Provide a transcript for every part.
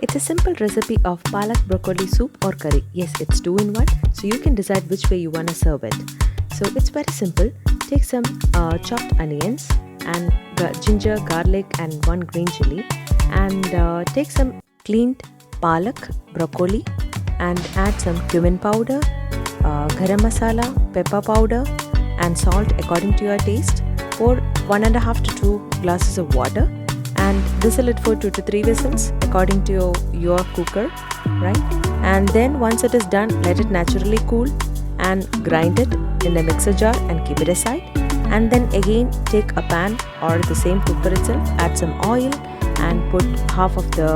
It's a simple recipe of palak broccoli soup or curry. Yes, it's 2 in 1, so you can decide which way you want to serve it. So it's very simple. Take some chopped onions and ginger, garlic and 1 green chilli, and take some cleaned palak broccoli and add some cumin powder, garam masala, pepper powder and salt according to your taste. Pour 1.5 to 2 glasses of water and whistle it for 2 to 3 whistles according to your cooker, right? And then once it is done, let it naturally cool and grind it in a mixer jar and keep it aside. And then again take a pan or the same cooker itself, add some oil and put half of the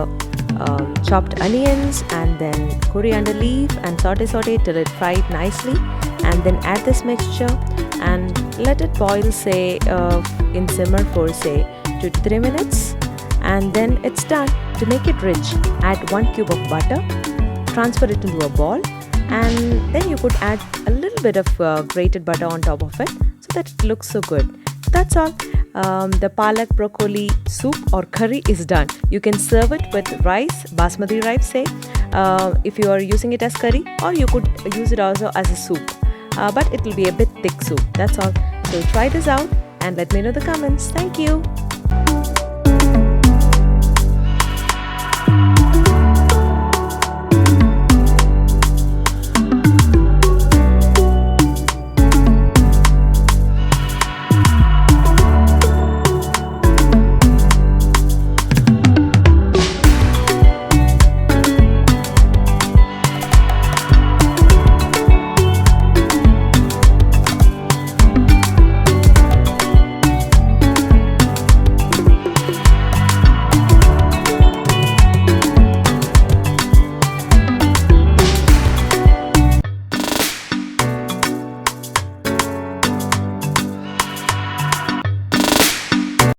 chopped onions and then coriander leaf and saute till it fried nicely, and then add this mixture and let it boil, say in simmer for say 2 to 3 minutes, and then it's done. To make it rich, add 1 cube of butter, transfer it into a bowl, and then you could add a little bit of grated butter on top of it so that it looks so good. That's all. The palak broccoli soup or curry is done. You can serve it with rice, basmati rice say, if you are using it as curry, or you could use it also as a soup, but it will be a bit thick soup. That's all. So try this out and let me know in the comments. Thank you.